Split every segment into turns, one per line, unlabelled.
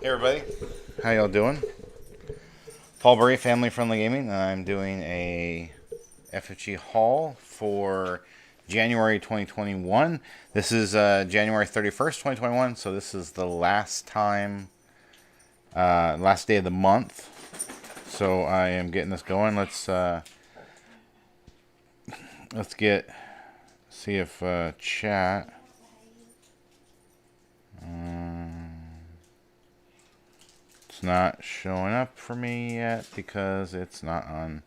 Hey everybody, how y'all doing? Paul Burry, Family Friendly Gaming. I'm doing a FFG haul for January 2021. This is January 31st, 2021, so this is the last time, last day of the month. So I am getting this going. Let's see if chat. It's not showing up for me yet because it's not on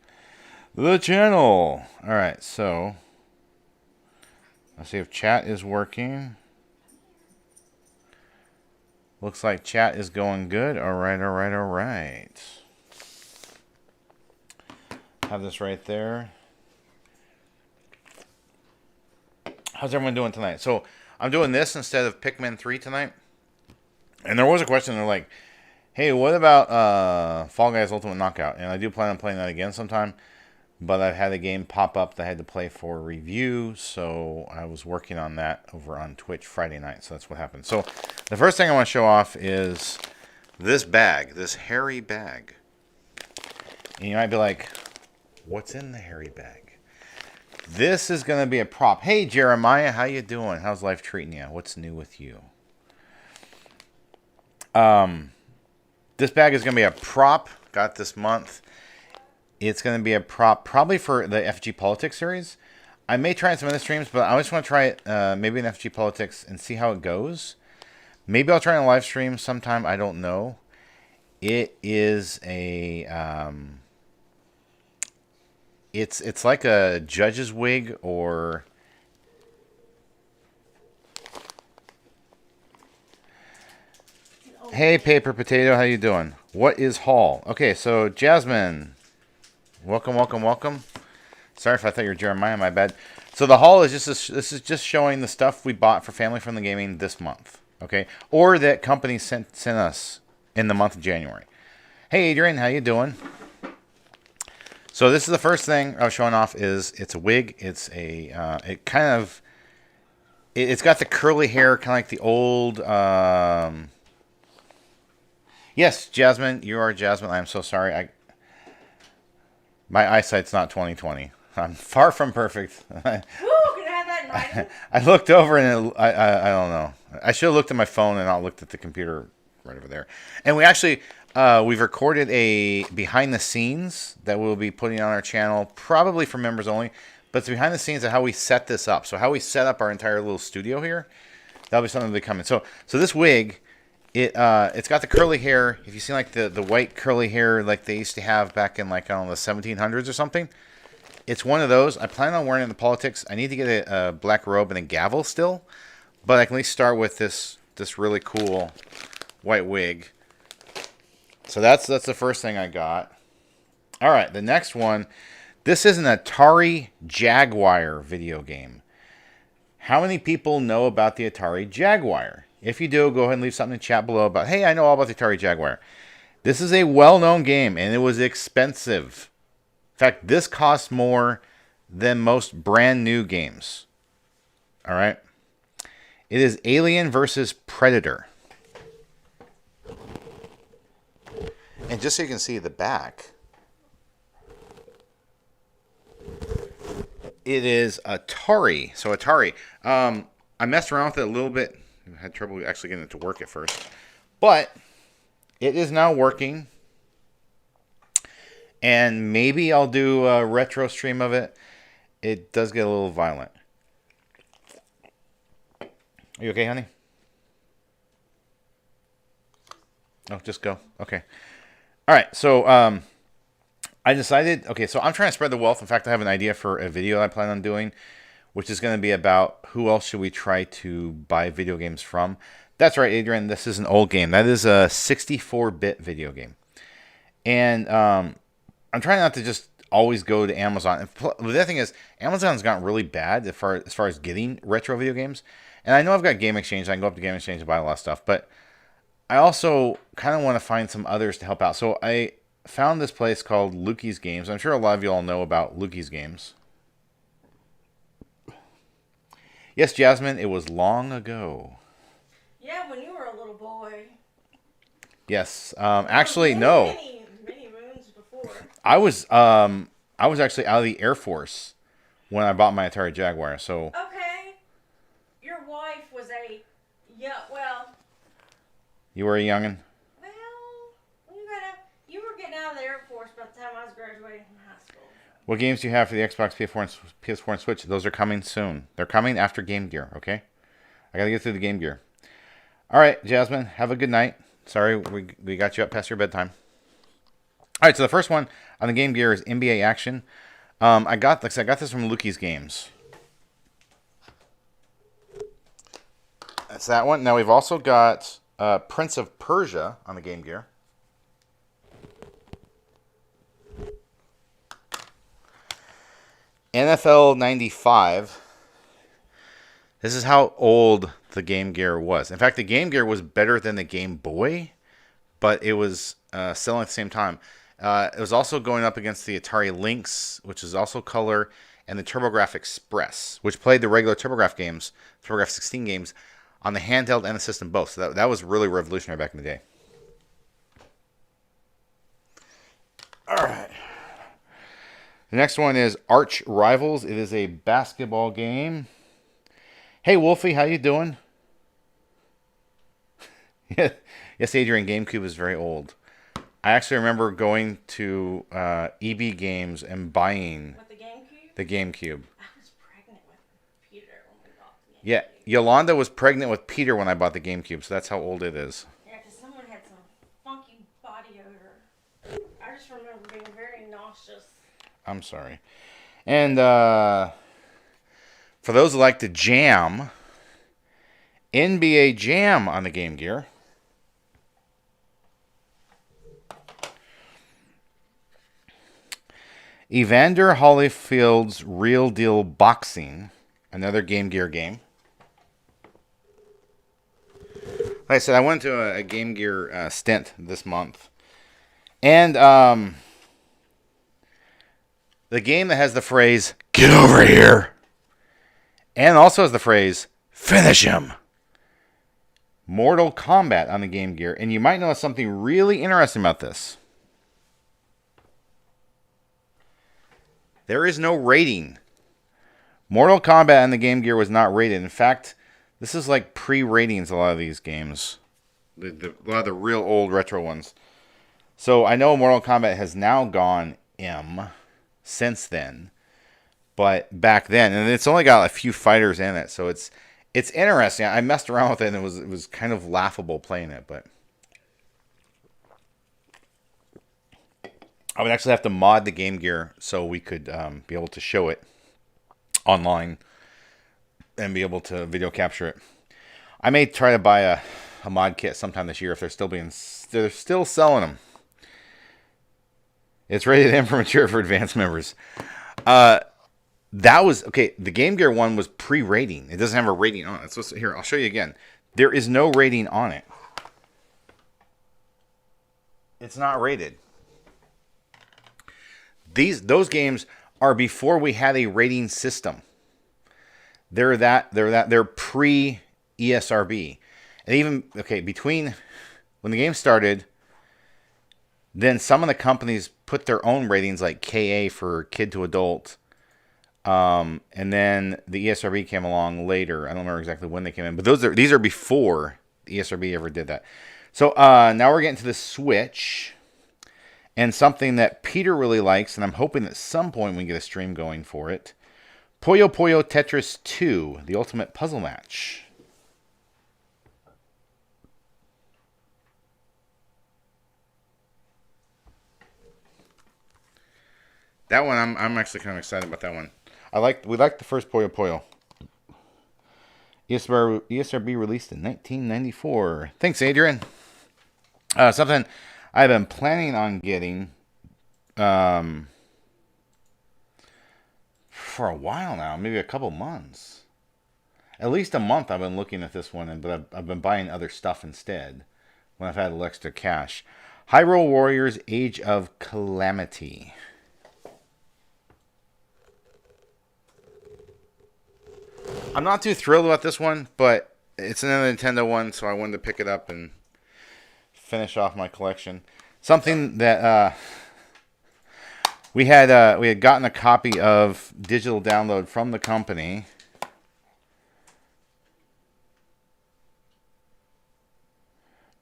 the channel. Alright, so let's see if chat is working. Looks like chat is going good. Alright. Have this right there. How's everyone doing tonight? So I'm doing this instead of Pikmin 3 tonight. And there was a question, they're like, hey, what about Fall Guys Ultimate Knockout? And I do plan on playing that again sometime. But I've had a game pop up that I had to play for review, so I was working on that over on Twitch Friday night. So that's what happened. So the first thing I want to show off is this bag, this hairy bag. And you might be like, what's in the hairy bag? This is going to be a prop. Hey, Jeremiah, how you doing? How's life treating you? What's new with you? This bag is going to be a prop. Got this month. It's going to be a prop probably for the FFG Politics series. I may try some other streams, but I just want to try it maybe in FFG Politics and see how it goes. Maybe I'll try it on a live stream sometime. I don't know. It is a it's like a judge's wig or Hey Paper Potato, how you doing? What is haul? Okay, so Jasmine, welcome. Sorry if I thought you were Jeremiah, my bad. So the haul is this is just showing the stuff we bought for Family Friendly Gaming this month, okay? Or that company sent us in the month of January. Hey Adrian, how you doing? So this is the first thing I was showing off. Is it's a wig. It's a it's got the curly hair, kind of like the old. Yes, Jasmine, you are Jasmine. I'm so sorry. My eyesight's not 2020. I'm far from perfect.
Woo, can I have that in writing?
I looked over and I don't know. I should have looked at my phone and not looked at the computer right over there. And we actually we've recorded a behind the scenes that we'll be putting on our channel, probably for members only. But it's behind the scenes of how we set this up. So how we set up our entire little studio here. That'll be something that'll be coming. So this wig. It's got the curly hair. If you see like the white curly hair like they used to have back in like I don't know the 1700s or something, it's one of those. I plan on wearing it in the politics. I need to get a black robe and a gavel still, but I can at least start with this really cool white wig. So that's the first thing I got. All right, the next one. This is an Atari Jaguar video game. How many people know about the Atari Jaguar? If you do, go ahead and leave something in the chat below about, hey, I know all about the Atari Jaguar. This is a well-known game, and it was expensive. In fact, this costs more than most brand new games. All right? It is Alien versus Predator. And just so you can see the back, it is Atari. So Atari. I messed around with it a little bit. I had trouble actually getting it to work at first. But it is now working. And maybe I'll do a retro stream of it. It does get a little violent. Are you okay, honey? Oh, just go. Okay. All right. So I decided, okay, so I'm trying to spread the wealth. In fact, I have an idea for a video I plan on doing, which is going to be about who else should we try to buy video games from. That's right, Adrian, this is an old game. That is a 64-bit video game. And I'm trying not to just always go to Amazon. The other thing is, Amazon's gotten really bad as far as getting retro video games. And I know I've got Game Exchange. I can go up to Game Exchange and buy a lot of stuff. But I also kind of want to find some others to help out. So I found this place called Lukey's Games. I'm sure a lot of you all know about Lukey's Games. Yes, Jasmine, it was long ago.
Yeah, when you were a little boy.
Yes. Actually, no.
Many moons before.
I was actually out of the Air Force when I bought my Atari Jaguar. So
Okay. Your wife was a, yeah, well,
you were a youngin.
you were getting out of the Air Force by the time I was graduating from high school.
What games do you have for the Xbox, PS4, and Switch? Those are coming soon. They're coming after Game Gear. Okay. I gotta get through the Game Gear. All right, Jasmine. Have a good night. Sorry we got you up past your bedtime. All right. So the first one on the Game Gear is NBA Action. I got this from Lukey's Games. That's that one. Now we've also got Prince of Persia on the Game Gear. NFL 95. This is how old the Game Gear was. In fact, the Game Gear was better than the Game Boy, but it was selling at the same time. It was also going up against the Atari Lynx, which is also color, and the TurboGrafx Express, which played the regular TurboGrafx games, TurboGrafx 16 games, on the handheld and the system both. So that was really revolutionary back in the day. All right. The next one is Arch Rivals. It is a basketball game. Hey, Wolfie, how you doing? Yes, Adrian, GameCube is very old. I actually remember going to EB Games and buying
With the GameCube?
the GameCube.
I was pregnant with Peter when we bought the GameCube.
Yeah, Yolanda was pregnant with Peter when I bought the GameCube, so that's how old it is.
Yeah, because someone had some funky body odor. I just remember being very nauseous.
I'm sorry. And for those who like to jam, NBA Jam on the Game Gear. Evander Holyfield's Real Deal Boxing, another Game Gear game. Like I said, I went to a Game Gear stint this month. And the game that has the phrase, "Get over here," and also has the phrase, "Finish him." Mortal Kombat on the Game Gear. And you might know something really interesting about this. There is no rating. Mortal Kombat on the Game Gear was not rated. In fact, this is like pre-ratings, a lot of these games. A lot of the real old retro ones. So I know Mortal Kombat has now gone M since then. But back then, and it's only got a few fighters in it, so it's interesting. I messed around with it, and it was kind of laughable playing it, but I would actually have to mod the Game Gear so we could be able to show it online and be able to video capture it. I may try to buy a mod kit sometime this year if they're still selling them. It's rated M for mature for advanced members. That was okay. The Game Gear one was pre-rating. It doesn't have a rating on it. So here, I'll show you again. There is no rating on it. It's not rated. Those games are before we had a rating system. They're pre ESRB. And even between when the game started, then some of the companies put their own ratings like KA for kid to adult. And then the ESRB came along later. I don't remember exactly when they came in, but these are before the ESRB ever did that. So now we're getting to the Switch. And something that Peter really likes, and I'm hoping at some point we can get a stream going for it. Puyo Puyo Tetris 2, the ultimate puzzle match. That one, I'm actually kind of excited about that one. We liked the first Puyo Puyo. ESRB released in 1994. Thanks, Adrian. Something I've been planning on getting for a while now, maybe a couple months. At least a month I've been looking at this one, but I've been buying other stuff instead when I've had a little extra cash. Hyrule Warriors Age of Calamity. I'm not too thrilled about this one, but it's another Nintendo one, so I wanted to pick it up and finish off my collection. Something that we had gotten a copy of digital download from the company.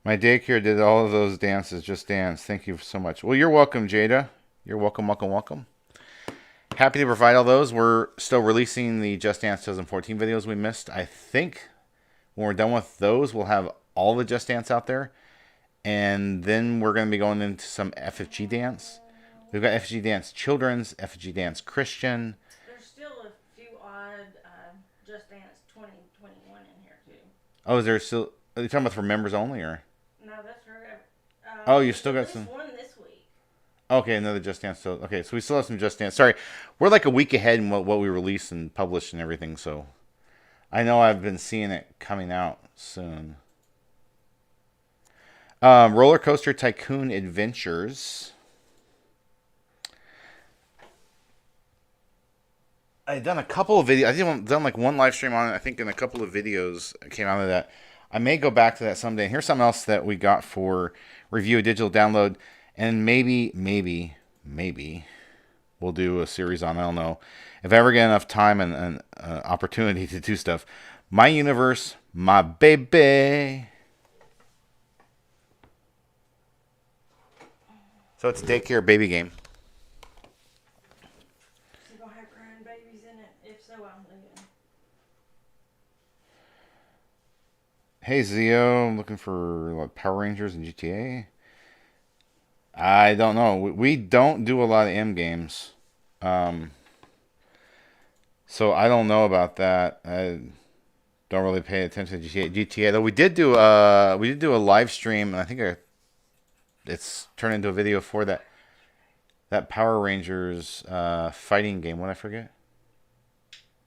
My daycare did all of those dances. Just Dance. Thank you so much. Well, you're welcome, Jada. You're welcome, welcome, welcome. Happy to provide all those. We're still releasing the Just Dance 2014 videos we missed. I think when we're done with those, we'll have all the Just Dance out there. And then we're going to be going into some FFG Dance. We've got FFG Dance Children's, FFG Dance Christian.
There's still a few odd Just Dance 2021 in here, too.
Oh, is there still... Are you talking about for members only, or...
No, that's for...
oh, you still got some...
one this week.
Okay, another Just Dance. So, okay, so we still have some Just Dance. Sorry, we're like a week ahead in what we release and publish and everything, so... I know I've been seeing it coming out soon. Roller Coaster Tycoon Adventures. I've done a couple of videos. I've done like one live stream on it. I think in a couple of videos came out of that. I may go back to that someday. And here's something else that we got for review, a digital download. And maybe we'll do a series on, I don't know. If I ever get enough time and opportunity to do stuff. My Universe, my baby. So it's a daycare baby game.
Is it going to have crying babies in it? If so, I'm leaving.
Hey, Zio, I'm looking for what, Power Rangers and GTA. I don't know. We don't do a lot of M games. So I don't know about that. I don't really pay attention to GTA. Though we did do a live stream, and I think it's turned into a video for that Power Rangers fighting game. What I forget?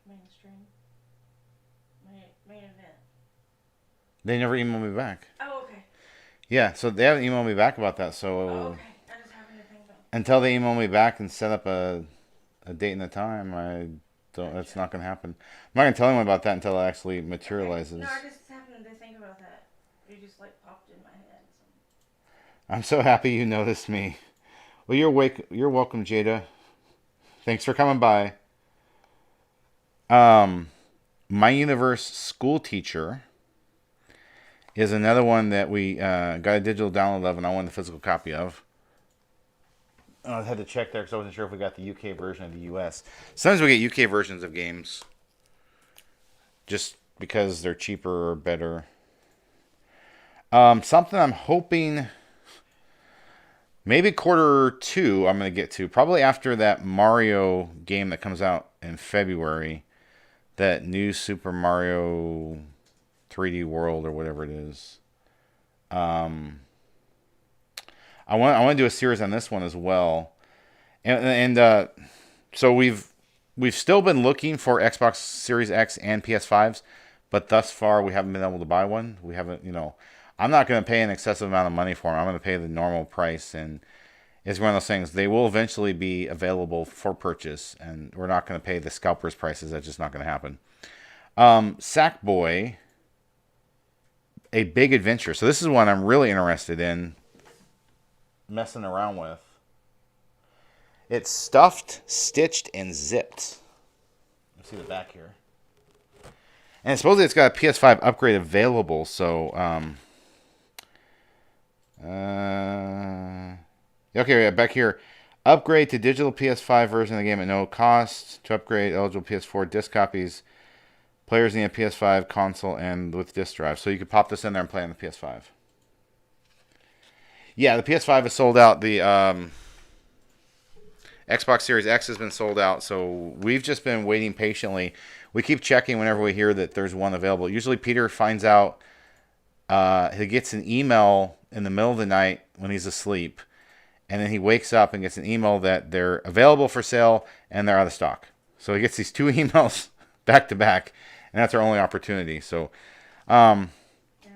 Mainstream. Main event.
They never emailed me back.
Oh, okay.
Yeah, so they haven't emailed me back about that. So
okay. I just happened to think about it.
Until they email me back and set up a date and a time, that's not going to happen. I'm not going to tell anyone about that until it actually materializes.
Okay. No, I just happened to think about that. It just like popped in my head. So.
I'm so happy you noticed me. Well, you're welcome, Jada. Thanks for coming by. My Universe School Teacher is another one that we got a digital download of, and I wanted a physical copy of. I had to check there because I wasn't sure if we got the UK version of the US. Sometimes we get UK versions of games just because they're cheaper or better. Something I'm hoping maybe Q2 I'm going to get to. Probably after that Mario game that comes out in February. That new Super Mario 3D World or whatever it is. I want to do a series on this one as well, and so we've still been looking for Xbox Series X and PS5s, but thus far we haven't been able to buy one. We haven't, I'm not going to pay an excessive amount of money for them. I'm going to pay the normal price, and it's one of those things. They will eventually be available for purchase, and we're not going to pay the scalpers prices. That's just not going to happen. Sackboy, A Big Adventure. So this is one I'm really interested in messing around with. It's stuffed, stitched, and zipped. Let's see the back here. And supposedly it's got a PS5 upgrade available, so okay, yeah, back here. Upgrade to digital PS5 version of the game at no cost. To upgrade, eligible PS4 disc copies. Players need a PS5 console and with disc drive. So you could pop this in there and play on the PS5. Yeah, the PS5 is sold out. The Xbox Series X has been sold out. So we've just been waiting patiently. We keep checking whenever we hear that there's one available. Usually Peter finds out, he gets an email in the middle of the night when he's asleep. And then he wakes up and gets an email that they're available for sale and they're out of stock. So he gets these two emails back to back. And that's our only opportunity. So,
and they're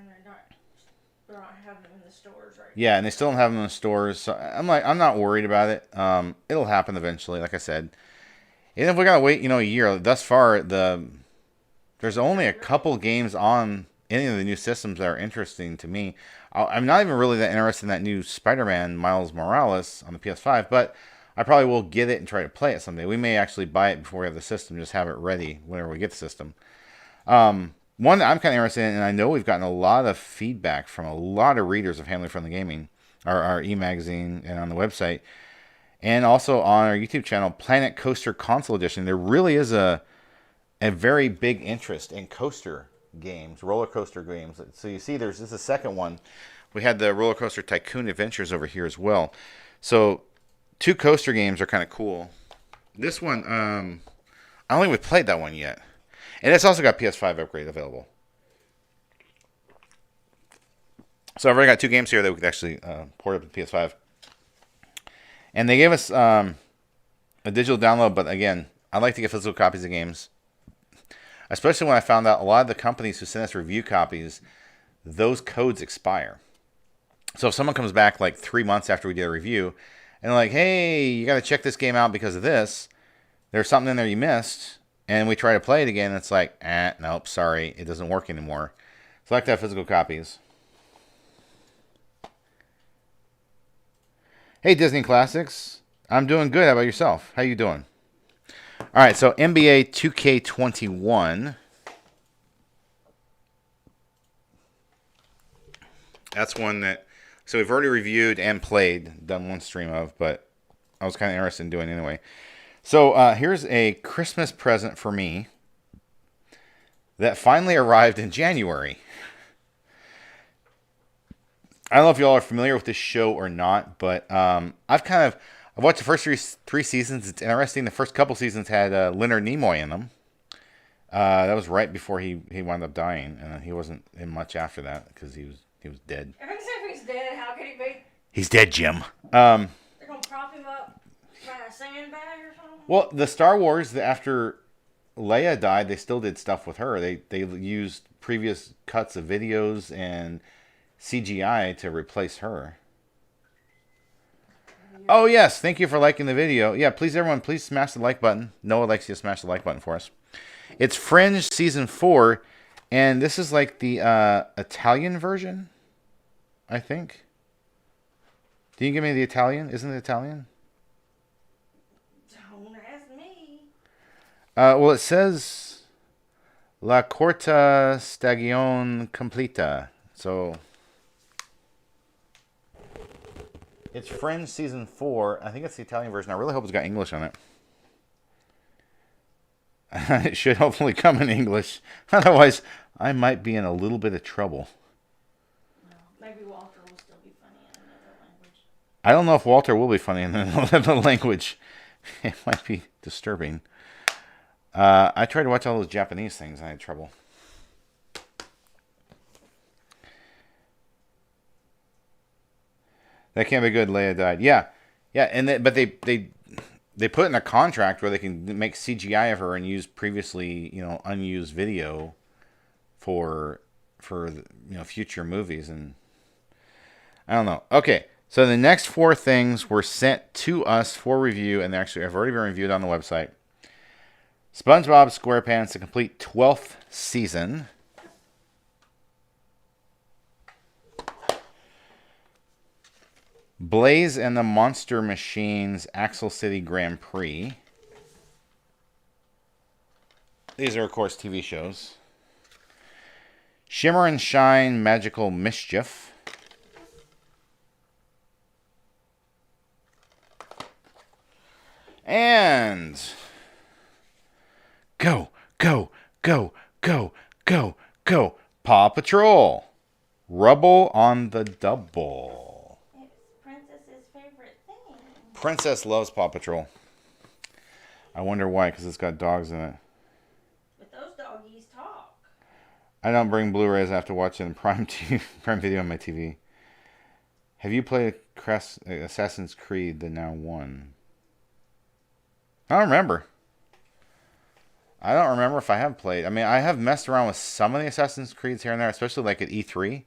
not having them in the stores right now.
Yeah, and they still don't have them in the stores. So I'm not worried about it. It'll happen eventually, like I said. And if we gotta wait, a year. Thus far, there's only a couple games on any of the new systems that are interesting to me. I'm not even really that interested in that new Spider-Man Miles Morales on the PS5, but I probably will get it and try to play it someday. We may actually buy it before we have the system, just have it ready whenever we get the system. One that I'm kind of interested in, and I know we've gotten a lot of feedback from a lot of readers of Family Friendly Gaming, our e-magazine, and on the website, and also on our YouTube channel, Planet Coaster Console Edition. There really is a very big interest in coaster games, roller coaster games. So you see, this is the second one. We had the Roller Coaster Tycoon Adventures over here as well. So 2 coaster games are kind of cool. This one, I don't think we've played that one yet. And it's also got PS5 upgrade available. So I've already got 2 games here that we could actually port up to PS5. And they gave us a digital download, but again, I like to get physical copies of games. Especially when I found out a lot of the companies who send us review copies, those codes expire. So if someone comes back like 3 months after we did a review, and they're like, hey, you got to check this game out because of this, there's something in there you missed, and we try to play it again, and it's like, nope, sorry, it doesn't work anymore. So I like to have physical copies. Hey, Disney Classics. I'm doing good. How about yourself? How you doing? All right, so NBA 2K21. That's one that, so we've already reviewed and played, done one stream of, but I was kind of interested in doing it anyway. So here's a Christmas present for me that finally arrived in January. I don't know if you all are familiar with this show or not, but I've watched the first three seasons. It's interesting. The first couple seasons had Leonard Nimoy in them. That was right before he wound up dying, and he wasn't in much after that because he was dead.
If he's dead, how could he be?
He's dead, Jim.
They're gonna prop him up by a sandbag or something.
Well, the Star Wars, after Leia died, they still did stuff with her. They used previous cuts of videos and CGI to replace her. Oh, yes. Thank you for liking the video. Yeah, please, everyone, please smash the like button. Noah likes you to smash the like button for us. It's Fringe Season 4, and this is like the Italian version, I think. Can you give me the Italian? Isn't it Italian?
Don't ask me.
Well, it says La Quarta Stagione Completa. So it's Fringe Season 4. I think it's the Italian version. I really hope it's got English on it. It should hopefully come in English. Otherwise, I might be in a little bit of trouble.
No, maybe Walter will still be funny in another language.
I don't know if Walter will be funny in another language. It might be disturbing. I tried to watch all those Japanese things and I had trouble. That can't be good. Leia died. Yeah, and but they put in a contract where they can make CGI of her and use previously unused video for future movies, and I don't know. Okay, so the next 4 things were sent to us for review, and they actually have already been reviewed on the website. SpongeBob SquarePants: The Complete 12th Season. Blaze and the Monster Machines Axel City Grand Prix. These are, of course, TV shows. Shimmer and Shine Magical Mischief. And go, go, go, go, go, go. Paw Patrol. Rubble on the Double. Princess loves Paw Patrol. I wonder why, because it's got dogs in it.
But those doggies talk.
I don't bring Blu-rays. I have to watch it in Prime Video on my TV. Have you played Assassin's Creed, the now one? I don't remember. I don't remember if I have played. I mean, I have messed around with some of the Assassin's Creeds here and there, especially like at E3.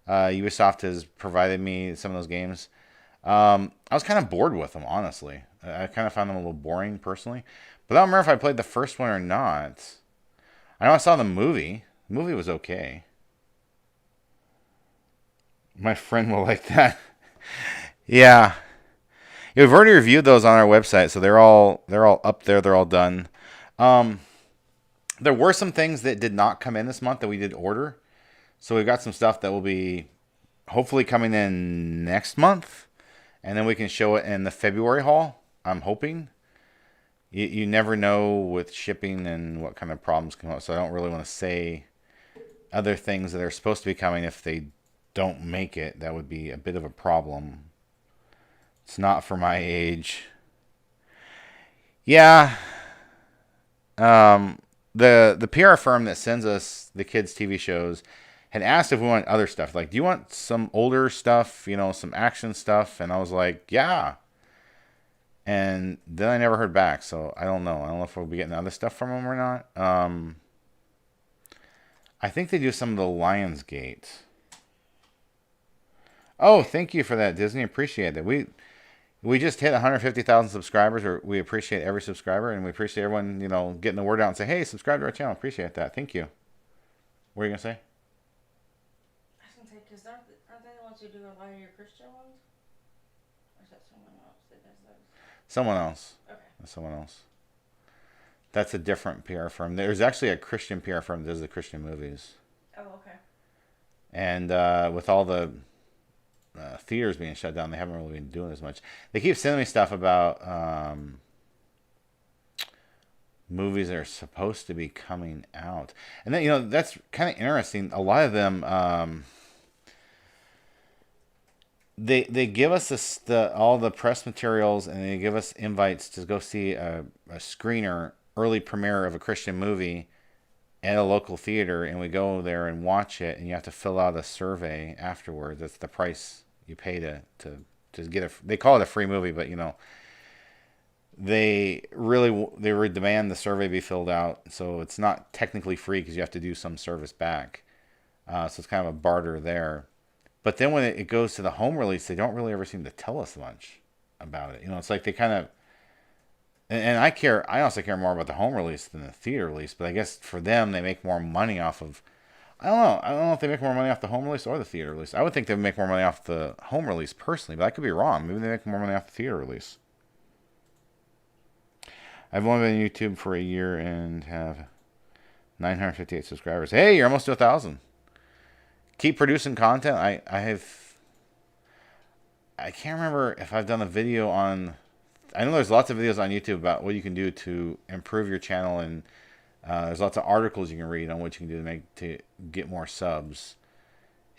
Ubisoft has provided me some of those games. I was kind of bored with them, honestly. I kind of found them a little boring, personally. But I don't remember if I played the first one or not. I know I saw the movie. The movie was okay. My friend will like that. Yeah. Yeah, we've already reviewed those on our website, so they're all up there. They're all done. Um, there were some things that did not come in this month that we did order. So we've got some stuff that will be hopefully coming in next month, and then we can show it in the February haul. I'm hoping. You never know with shipping and what kind of problems come up, so I don't really want to say other things that are supposed to be coming if they don't make it. That would be a bit of a problem. It's not for my age. Yeah. Um, the PR firm that sends us the kids' TV shows had asked if we want other stuff. Like, do you want some older stuff? Some action stuff? And I was like, yeah. And then I never heard back, so I don't know. I don't know if we'll be getting other stuff from them or not. I think they do some of the Lionsgate. Oh, thank you for that, Disney. Appreciate it. We just hit 150,000 subscribers. We appreciate every subscriber, and we appreciate everyone, getting the word out and say, hey, subscribe to our channel. Appreciate that. Thank you. What are you going to say?
I was gonna say, because aren't they the ones who do a lot of your Christian ones? Or is that someone else that does those?
Someone else.
Okay.
Someone else. That's a different PR firm. There's actually a Christian PR firm that does the Christian movies.
Oh, okay.
And with all the theaters being shut down, they haven't really been doing as much. They keep sending me stuff about movies that are supposed to be coming out, and then that's kind of interesting. A lot of them, they give us all the press materials, and they give us invites to go see a screener, early premiere of a Christian movie at a local theater, and we go there and watch it, and you have to fill out a survey afterwards. That's the price you pay to get they call it a free movie, but they really demand the survey be filled out, so it's not technically free because you have to do some service back. So it's kind of a barter there. But then when it goes to the home release, they don't really ever seem to tell us much about it. It's like they kind of, and I honestly care more about the home release than the theater release, but I guess for them, they make more money off of, I don't know if they make more money off the home release or the theater release. I would think they would make more money off the home release personally, but I could be wrong. Maybe they make more money off the theater release. I've only been on YouTube for a year and have 958 subscribers. Hey, you're almost to 1,000. Keep producing content. I can't remember if I've done a video on, I know there's lots of videos on YouTube about what you can do to improve your channel, and there's lots of articles you can read on what you can do to get more subs.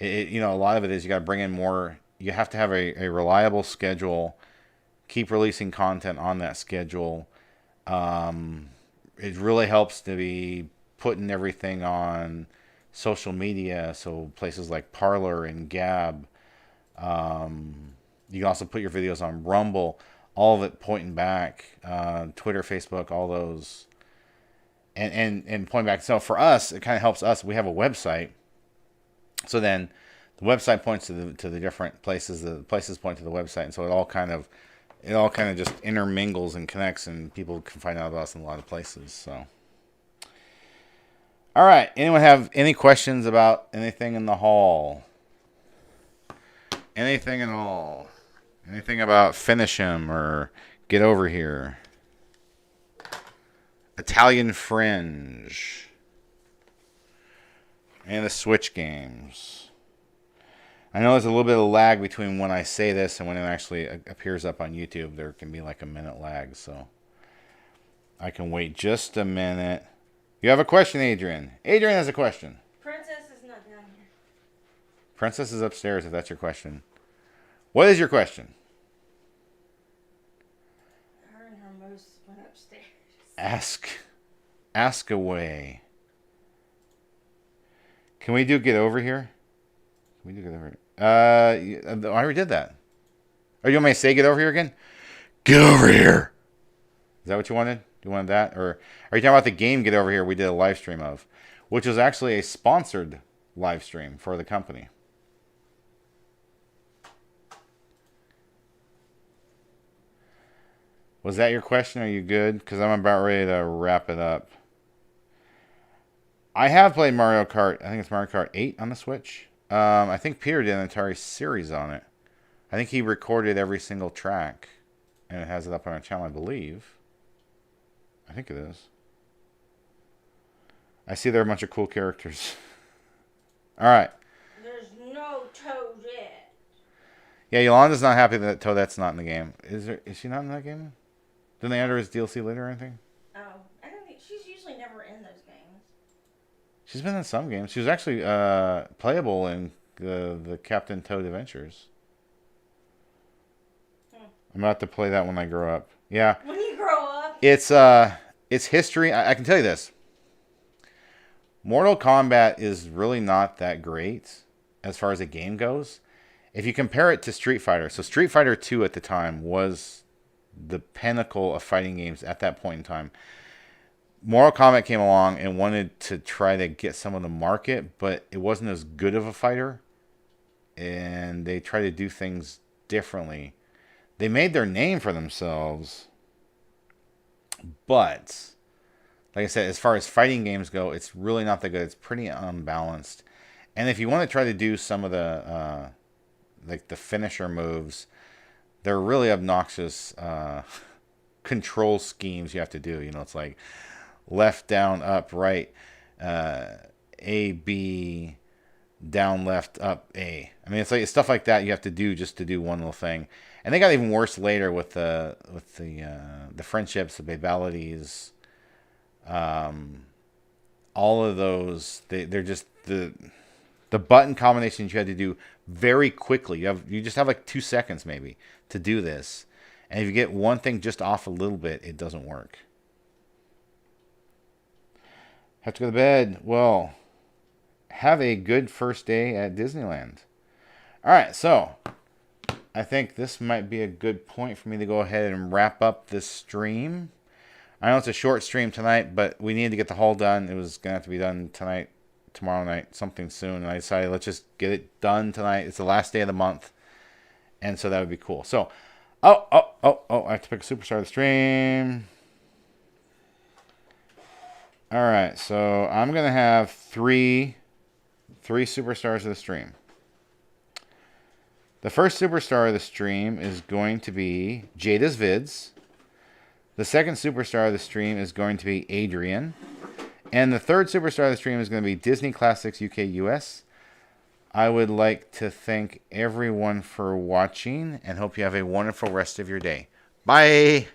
A lot of it is you got to bring in more. You have to have a reliable schedule. Keep releasing content on that schedule. It really helps to be putting everything on social media, so places like Parler and Gab. You can also put your videos on Rumble, all of it pointing back, Twitter, Facebook, all those, and pointing back. So for us, it kind of helps us. We have a website, so then the website points to the different places. The places point to the website, and so it all kind of just intermingles and connects, and people can find out about us in a lot of places. So. All right. Anyone have any questions about anything in the haul? Anything at all? Anything about Finish Him or Get Over Here? Italian Fringe. And the Switch games. I know there's a little bit of lag between when I say this and when it actually appears up on YouTube. There can be like a minute lag, so I can wait just a minute. You have a question, Adrian. Adrian has a question.
Princess is not down here.
Princess is upstairs, if that's your question. What is your question?
Her and her moose went upstairs.
Ask away. Can we do Get Over Here? Can we do Get Over Here? I already did that. Or you want me to say Get Over Here again? Get over here! Is that what you wanted? You wanted that? Or are you talking about the game Get Over Here we did a live stream of? Which was actually a sponsored live stream for the company. Was that your question? Are you good? Because I'm about ready to wrap it up. I have played Mario Kart. I think it's Mario Kart 8 on the Switch. I think Peter did an entire series on it. I think he recorded every single track, and it has it up on our channel, I believe. I think it is. I see there are a bunch of cool characters. All right.
There's no Toadette.
Yeah, Yolanda's not happy that Toadette's not in the game. Is she not in that game? Didn't they add her as DLC later or anything?
Oh, I don't think she's usually never in those games.
She's been in some games. She was actually playable in the Captain Toad Adventures. I'm about to play that when I grow up. Yeah.
When you grow up.
It's history. I can tell you this. Mortal Kombat is really not that great as far as a game goes. If you compare it to Street Fighter, so Street Fighter 2 at the time was the pinnacle of fighting games at that point in time. Mortal Kombat came along and wanted to try to get some of the market, but it wasn't as good of a fighter. And they tried to do things differently. They made their name for themselves, but like I said, as far as fighting games go, it's really not that good. It's pretty unbalanced. And if you want to try to do some of the like the finisher moves, they're really obnoxious control schemes you have to do. You know, it's like left, down, up, right, A, B, down, left, up, A. I mean, it's like stuff like that you have to do just to do one little thing. And they got even worse later with the friendships, the babalities, all of those. They're just the button combinations you had to do very quickly. You just have like 2 seconds maybe to do this, and if you get one thing just off a little bit, it doesn't work. Have to go to bed. Well, have a good first day at Disneyland. All right, so I think this might be a good point for me to go ahead and wrap up this stream. I know it's a short stream tonight, but we needed to get the haul done. It was going to have to be done tonight, tomorrow night, something soon. And I decided let's just get it done tonight. It's the last day of the month. And so that would be cool. So, I have to pick a superstar of the stream. All right, so I'm going to have three superstars of the stream. The first superstar of the stream is going to be Jada's Vids. The second superstar of the stream is going to be Adrian. And the third superstar of the stream is going to be Disney Classics UK US. I would like to thank everyone for watching and hope you have a wonderful rest of your day. Bye!